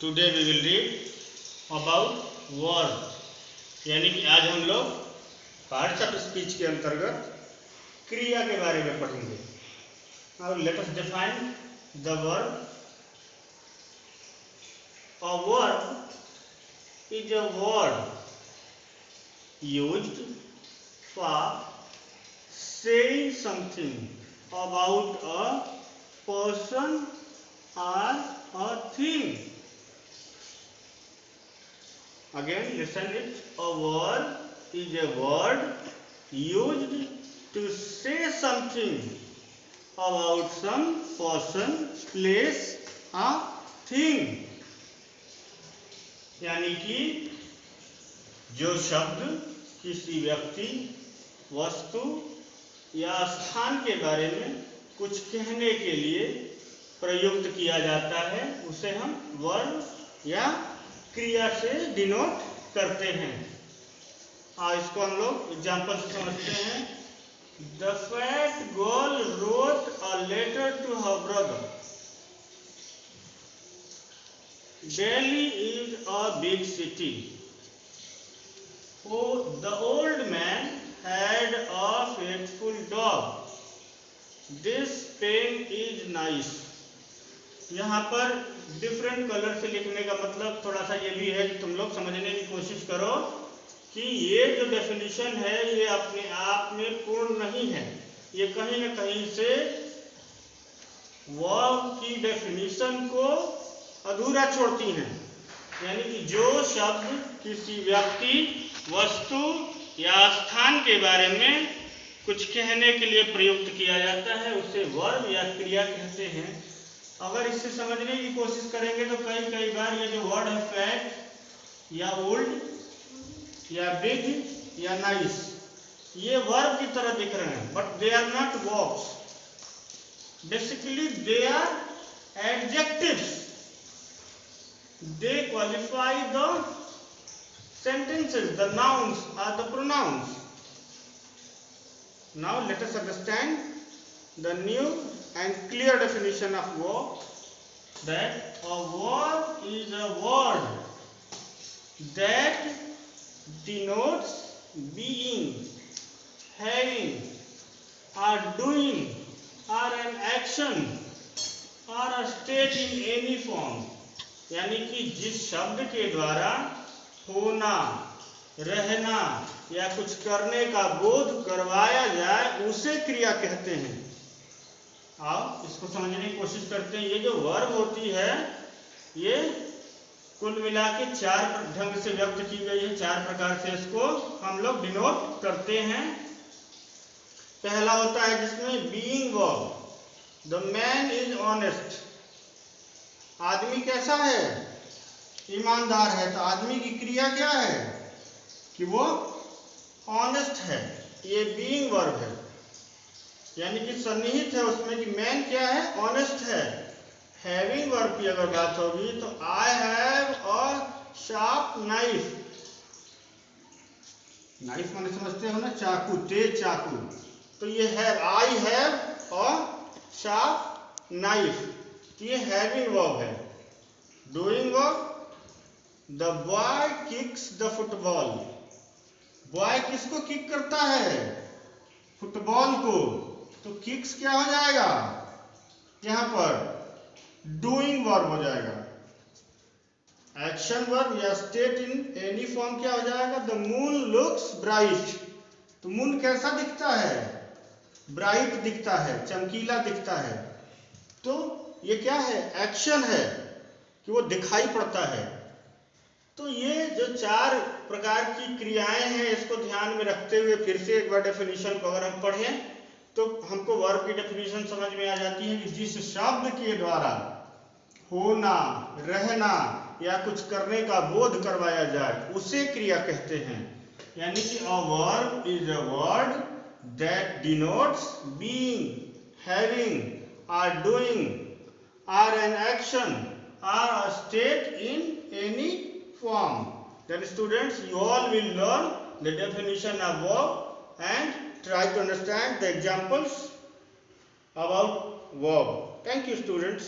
Today we will read about verb, यानी कि आज हम लोग पार्ट्स ऑफ स्पीच के अंतर्गत क्रिया के बारे में पढ़ेंगे। Now let us define the verb. A verb is a word used for saying something about a person or a thing. Again, listen it. A verb is a word used to say something about some person, place, or thing. यानी कि जो शब्द किसी व्यक्ति, वस्तु या स्थान के बारे में कुछ कहने के लिए प्रयुक्त किया जाता है उसे हम वर्ब या क्रिया से डिनोट करते हैं। इसको हम लोग एग्जाम्पल से समझते हैं। The fat girl wrote a letter to her brother. Delhi is a big city. The old man had a faithful dog. This pen is nice. यहाँ पर डिफरेंट कलर से लिखने का मतलब थोड़ा सा ये भी है कि तुम लोग समझने की कोशिश करो कि ये जो डेफिनेशन है ये अपने आप में पूर्ण नहीं है, ये कहीं न कहीं से वर्ब की डेफिनेशन को अधूरा छोड़ती हैं। यानी कि जो शब्द किसी व्यक्ति, वस्तु या स्थान के बारे में कुछ कहने के लिए प्रयुक्त किया जाता है उसे वर्ब या क्रिया कहते हैं। अगर इससे समझने की कोशिश करेंगे तो कई बार ये जो वर्ड है फैट या ओल्ड या बिग या नाइस, ये वर्ब की तरह दिख रहे हैं, but they are not verbs. Basically they are adjectives. They qualify the sentences, the nouns or the pronouns. Now let us understand the new and clear definition of verb. That a verb is a word that denotes being, having, or doing, or an action or a state in any form. यानी कि जिस शब्द के द्वारा होना, रहना या कुछ करने का बोध करवाया जाए उसे क्रिया कहते हैं। आप इसको समझने की कोशिश करते हैं। ये जो वर्ब होती है ये कुल मिला के चार ढंग से व्यक्त की गई है, चार प्रकार से इसको हम लोग डिनोट करते हैं। पहला होता है जिसमें being verb. The man is honest. आदमी कैसा है? ईमानदार है। तो आदमी की क्रिया क्या है कि वो ऑनेस्ट है। ये बीइंग वर्ब है, यानी कि सन्निहित है उसमें कि मैन क्या है? ऑनेस्ट है। हैविंग वर्ब की अगर बात होगी तो I have a sharp knife. Knife माने समझते हो ना, चाकू, तेज चाकू। तो ये है I have a sharp knife, ये हैविंग वर्ब है। Doing verb, the boy kicks the football. Boy किसको किक करता है? फुटबॉल को। तो किक्स क्या हो जाएगा यहां पर? डूइंग वर्ब हो जाएगा। एक्शन वर्ब या स्टेट इन एनी फॉर्म क्या हो जाएगा? The moon looks bright. तो मून कैसा दिखता है? ब्राइट दिखता है, चमकीला दिखता है। तो ये क्या है? एक्शन है कि वो दिखाई पड़ता है। तो ये जो चार प्रकार की क्रियाएं हैं इसको ध्यान में रखते हुए फिर से एक बार डेफिनेशन को अगर हम पढ़ें तो हमको वर्ब की डेफिनेशन समझ में आ जाती है कि जिस शब्द के द्वारा होना, रहना या कुछ करने का बोध करवाया जाए उसे क्रिया कहते हैं। यानी कि a verb is a word that denotes being, having or doing or an action or a state in any form. Then students, you all will learn the definition of verb and try to understand the examples about verb. Thank you students.